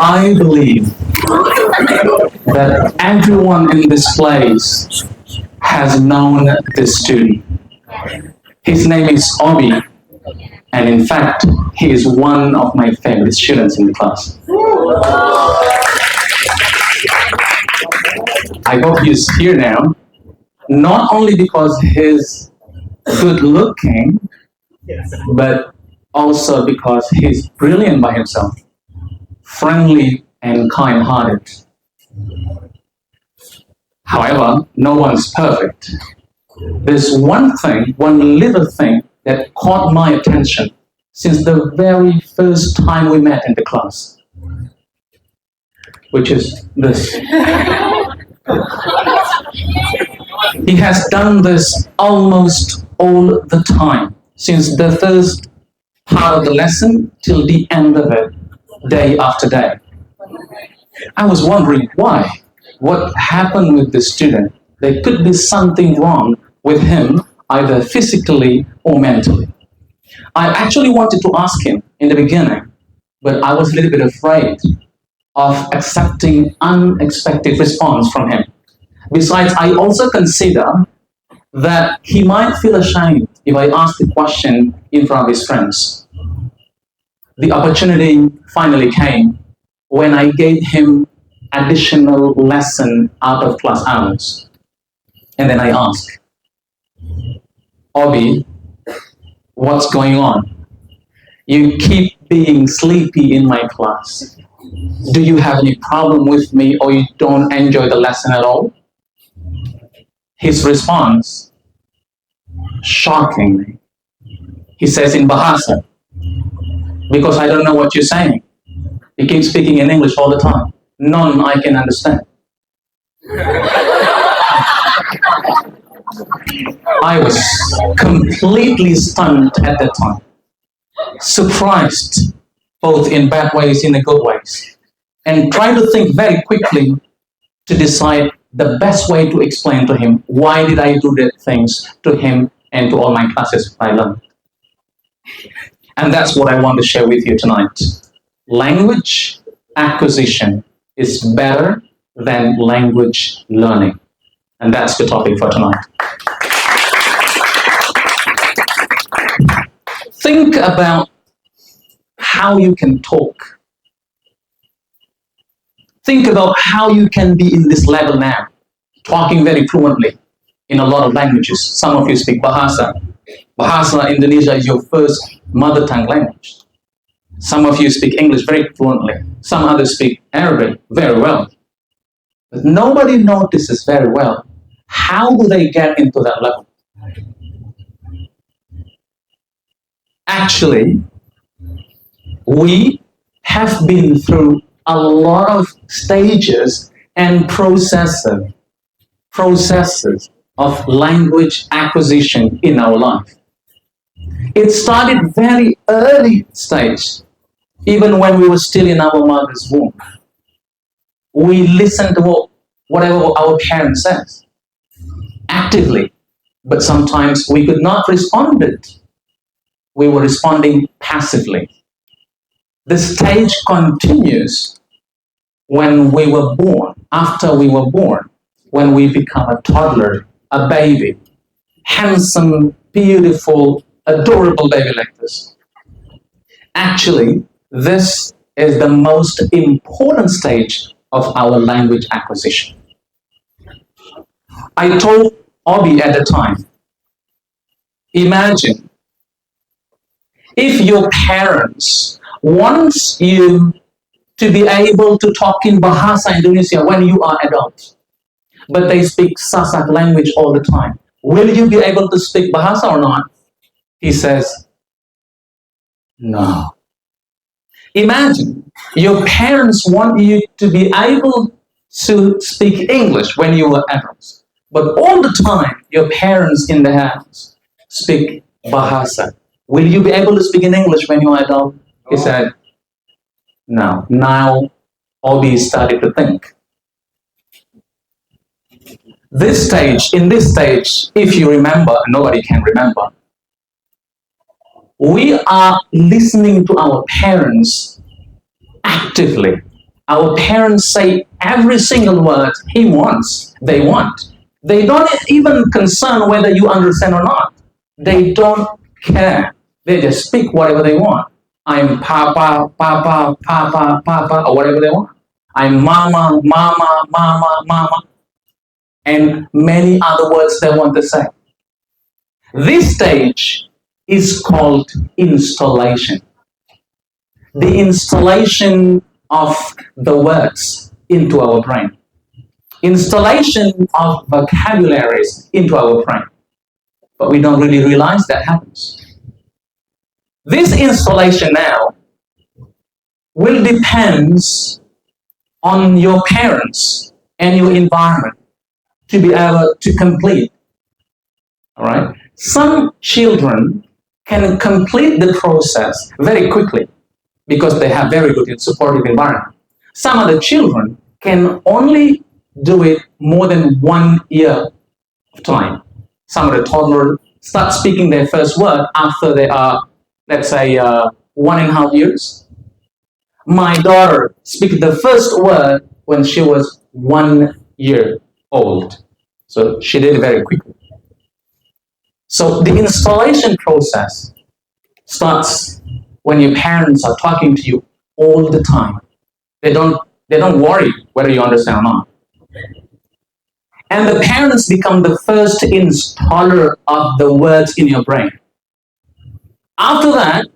I believe that everyone in this place has known this student. His name is Obi, and in fact, he is one of my favorite students in the class. I hope he's here now, not only because he's good looking, but also because he's brilliant by himself, friendly and kind-hearted. However, no one's perfect. There's one thing, one little thing that caught my attention since the very first time we met in the class, which is this. He has done this almost all the time, since the first part of the lesson till the end of it, day after day. I was wondering why. What happened with the student? There could be something wrong with him, either physically or mentally. I actually wanted to ask him in the beginning, but I was a little bit afraid of accepting unexpected response from him. Besides, I also consider that he might feel ashamed if I ask the question in front of his friends. The opportunity finally came when I gave him additional lesson out of class hours. And then I asked, Obi, what's going on? You keep being sleepy in my class. Do you have any problem with me, or you don't enjoy the lesson at all? His response, shockingly, he says in Bahasa, because I don't know what you're saying. You keep speaking in English all the time. None I can understand. I was completely stunned at that time, surprised, both in bad ways and in good ways, and trying to think very quickly to decide the best way to explain to him why did I do that things to him and to all my classes I learned. And that's what I want to share with you tonight. Language acquisition is better than language learning. And that's the topic for tonight. Think about how you can talk. Think about how you can be in this level now, talking very fluently in a lot of languages. Some of you speak Bahasa. Bahasa Indonesia is your first mother tongue language. Some of you speak English very fluently. Some others speak Arabic very well. But nobody notices very well how do they get into that level. Actually, we have been through a lot of stages and processes of language acquisition in our life. It started very early stage, even when we were still in our mother's womb. We listened to whatever our parents said actively, but sometimes we could not respond it. We were responding passively. The stage continues when we were born, after we were born, when we become a toddler, a baby, handsome, beautiful, adorable baby like this. Actually, this is the most important stage of our language acquisition. I told Obi at the time, imagine if your parents want you to be able to talk in Bahasa Indonesia when you are adult, but they speak Sasak language all the time. Will you be able to speak Bahasa or not? He says, no. Imagine your parents want you to be able to speak English when you were adults, but all the time your parents in the house speak Bahasa. Will you be able to speak in English when you are adult? He said, no. Now, Obi started to think. In this stage, if you remember, nobody can remember, we are listening to our parents actively, Our parents say every single word he wants, they want. They don't even concern whether you understand or not. They don't care. They just speak whatever they want. I'm papa, papa, papa, papa, or whatever they want. I'm mama, mama, mama, mama, and many other words they want to say. This stage is called installation. The installation of the words into our brain. Installation of vocabularies into our brain. But we don't really realize that happens. This installation now will depend on your parents and your environment to be able to complete. All right? Some children can complete the process very quickly because they have very good and supportive environment. Some other children can only do it more than 1 year of time. Some of the toddlers start speaking their first word after they are, let's say, 1.5 years. My daughter speaks the first word when she was 1 year old. So she did it very quickly. So the installation process starts when your parents are talking to you all the time. They don't worry whether you understand or not. And the parents become the first installer of the words in your brain. After that,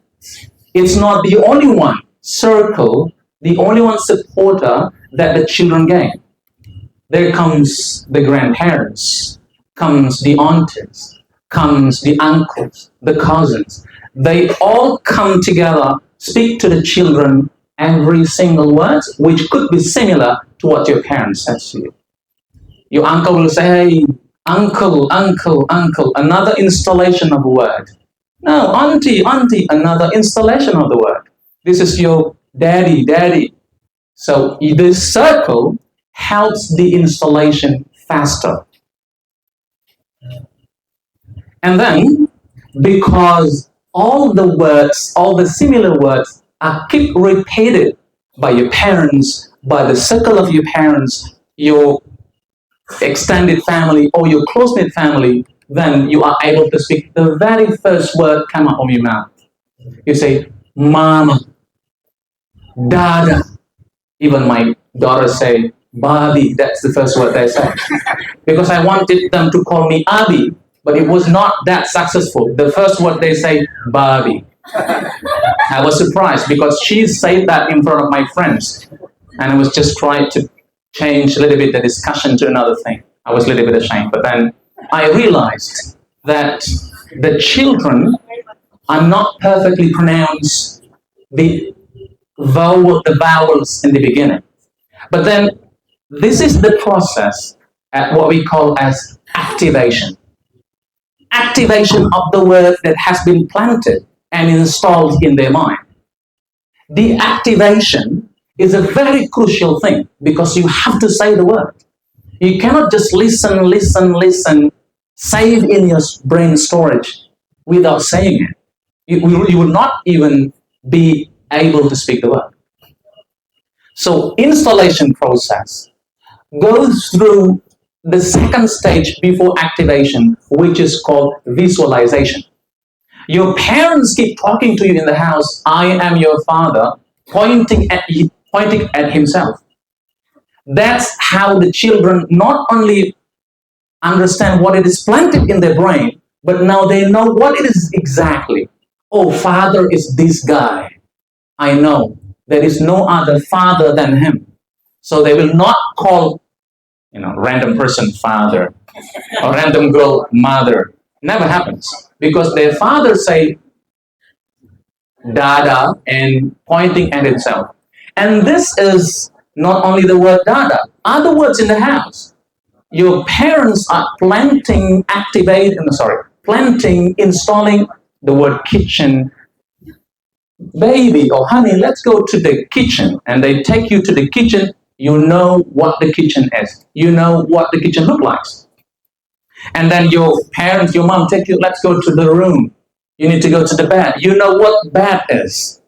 it's not the only one circle, the only one supporter that the children gain. There comes the grandparents, comes the aunties, comes the uncles, the cousins. They all come together, speak to the children every single word, which could be similar to what your parents said to you. Your uncle will say, hey, uncle, uncle, uncle, another installation of a word. No, auntie, auntie, another installation of the word. This is your daddy, daddy. So this circle helps the installation faster. And then, because all the words, all the similar words are keep repeated by your parents, by the circle of your parents, your extended family, or your close-knit family, then you are able to speak the very first word come out of your mouth. You say, mama, dada. Even my daughters say, Bobby. That's the first word they say. Because I wanted them to call me Abi, but it was not that successful. The first word they say, Bobby. I was surprised because she said that in front of my friends. And I was just trying to change a little bit the discussion to another thing. I was a little bit ashamed. But then I realized that the children are not perfectly pronounce the vowels in the beginning. But then this is the process at what we call as activation. Activation of the word that has been planted and installed in their mind. The activation is a very crucial thing because you have to say the word. You cannot just listen, save in your brain storage without saying it. You will not even be able to speak the word. So installation process goes through the second stage before activation, which is called visualization. Your parents keep talking to you in the house, I am your father, pointing at himself. That's how the children not only understand what it is planted in their brain, but now they know what it is exactly. Oh, father is this guy. I know there is no other father than him. So they will not call, random person father or random girl mother. Never happens because their father say dada and pointing at himself. And this is not only the word dada, other words in the house. Your parents are planting, installing the word kitchen. Baby or honey, let's go to the kitchen. And they take you to the kitchen. You know what the kitchen is. You know what the kitchen looks like. And then your parents, your mom take you, let's go to the room. You need to go to the bed. You know what bed is.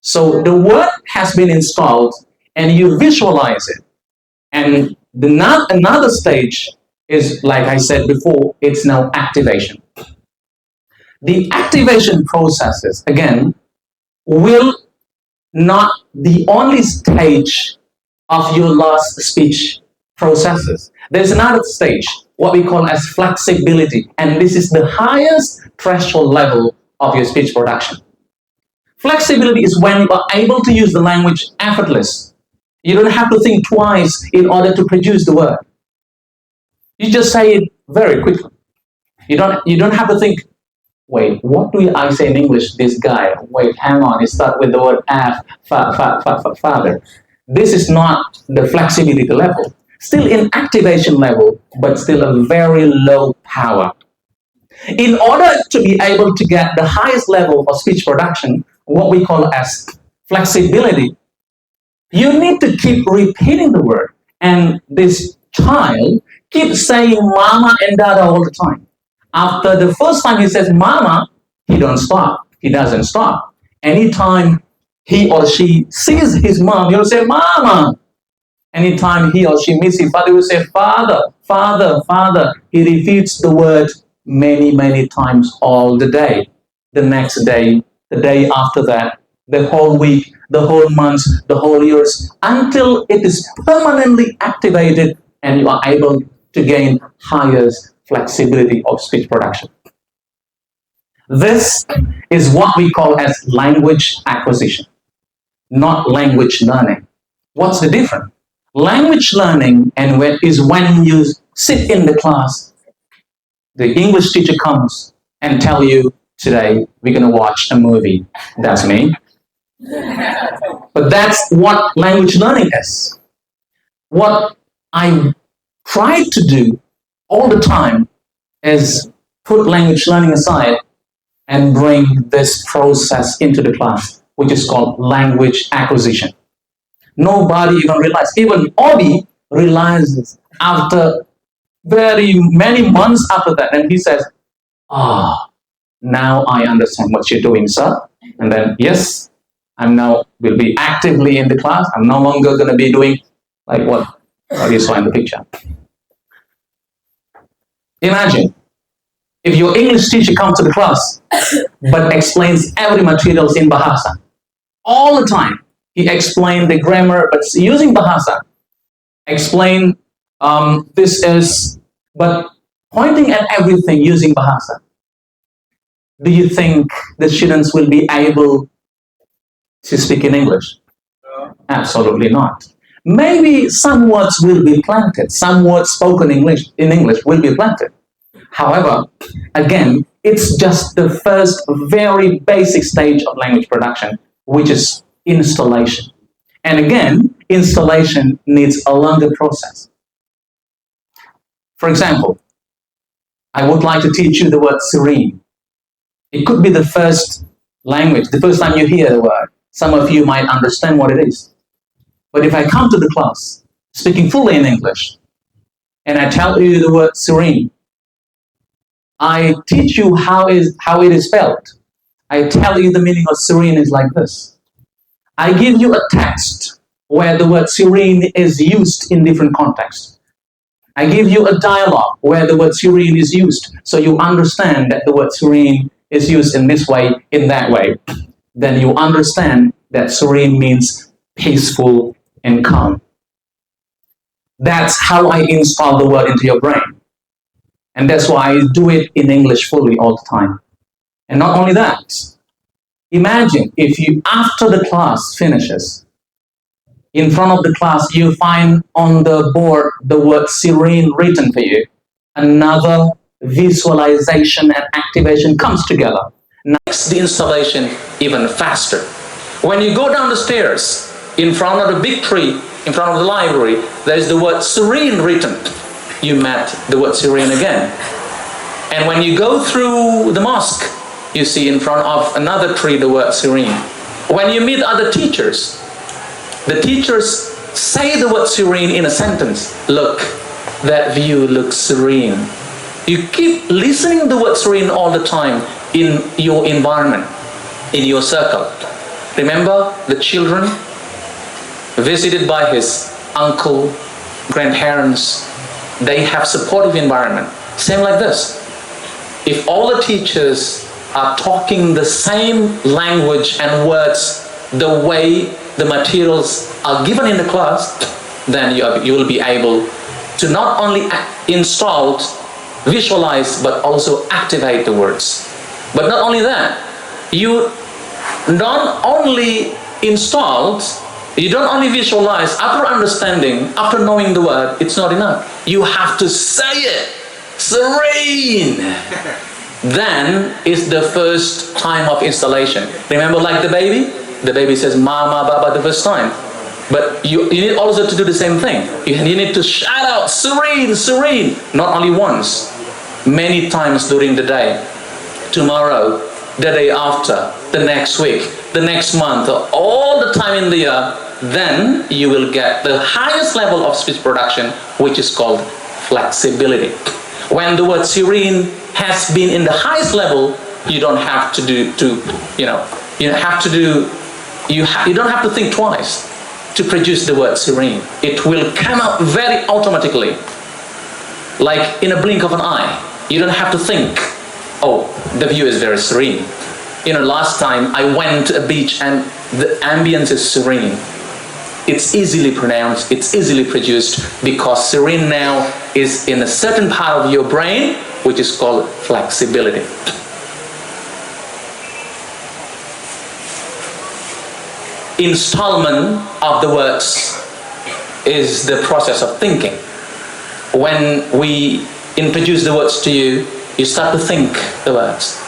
So the word has been installed and you visualize it. And another stage is, like I said before, it's now activation. The activation processes, again, will not the only stage of your last speech processes. There's another stage, what we call as flexibility, and this is the highest threshold level of your speech production. Flexibility is when you are able to use the language effortless. You don't have to think twice in order to produce the word. You just say it very quickly. You don't have to think, wait, what do I say in English, this guy? Wait, hang on, it starts with the word father. This is not the flexibility level. Still in activation level, but still a very low power. In order to be able to get the highest level of speech production, what we call as flexibility, you need to keep repeating the word. And this child keeps saying mama and dada all the time. After the first time he says mama, he don't stop. He doesn't stop. Anytime he or she sees his mom, he'll say mama. Anytime he or she meets his father, he will say father, father, father. He repeats the word many, many times all the day. The next day, the day after that, the whole week, the whole month, the whole years, until it is permanently activated and you are able to gain highest flexibility of speech production. This is what we call as language acquisition, not language learning. What's the difference? Language learning is when you sit in the class, the English teacher comes and tell you, today we're going to watch a movie. That's me. But that's what language learning is. What I try to do all the time is put language learning aside and bring this process into the class, which is called language acquisition. Nobody even realizes, even Obi realizes after very many months after that, and he says, now I understand what you're doing, sir. And then, yes, will be actively in the class. I'm no longer going to be doing like what you saw in the picture. Imagine if your English teacher comes to the class but explains every materials in Bahasa all the time. He explained the grammar, but using Bahasa. Explain but pointing at everything using Bahasa. Do you think the students will be able to speak in English? No. Absolutely not. Maybe some words will be planted. Some words spoken in English will be planted. However, again, it's just the first very basic stage of language production, which is installation. And again, installation needs a longer process. For example, I would like to teach you the word serene. It could be the first language, the first time you hear the word. Some of you might understand what it is. But if I come to the class, speaking fully in English, and I tell you the word serene, I teach you how it is spelled. I tell you the meaning of serene is like this. I give you a text where the word serene is used in different contexts. I give you a dialogue where the word serene is used, so you understand that the word serene is used in this way, in that way. Then you understand that serene means peaceful and calm. That's how I install the word into your brain. And that's why I do it in English fully all the time. And not only that, imagine if you, after the class finishes, in front of the class, you find on the board the word serene written for you. Another visualization and activation comes together. Makes the installation even faster. When you go down the stairs, in front of the big tree, in front of the library, there's the word serene written. You met the word serene again. And when you go through the mosque, you see in front of another tree the word serene. When you meet other teachers, the teachers say the word serene in a sentence. Look, that view looks serene. You keep listening the word serene all the time in your environment, in your circle. Remember the children? visited by his uncle, grandparents. They have supportive environment. Same like this. If all the teachers are talking the same language and words the way the materials are given in the class, then you will be able to not only install, visualize, but also activate the words. But not only that, you not only installed, you don't only visualize. After understanding, after knowing the word, it's not enough. You have to say it. Serene. Then is the first time of installation. Remember, like the baby? The baby says mama, baba the first time. But you need also to do the same thing. You need to shout out, serene, serene. Not only once, many times during the day. Tomorrow, the day after, the next week, the next month, all the time in the year. Then you will get the highest level of speech production, which is called flexibility. When the word serene has been in the highest level, you don't have to you don't have to think twice to produce the word serene. It will come out very automatically, like in a blink of an eye. You don't have to think, oh, the view is very serene. Last time I went to a beach and the ambience is serene. It's easily pronounced, it's easily produced, because serene now is in a certain part of your brain, which is called flexibility. Installment of the words is the process of thinking. When we introduce the words to you, you start to think the words.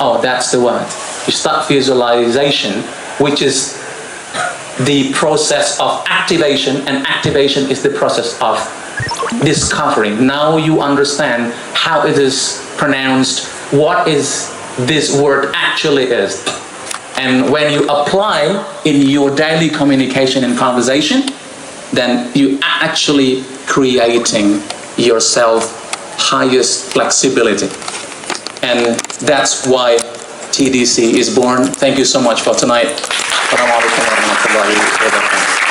Oh, that's the word. You start visualization, which is the process of activation, and activation is the process of discovering. Now you understand how it is pronounced, what is this word actually is. And when you apply in your daily communication and conversation, then you are actually creating yourself highest flexibility. And that's why TDC is born. Thank you so much for tonight. Assalamualaikum warahmatullahi wabarakatuh.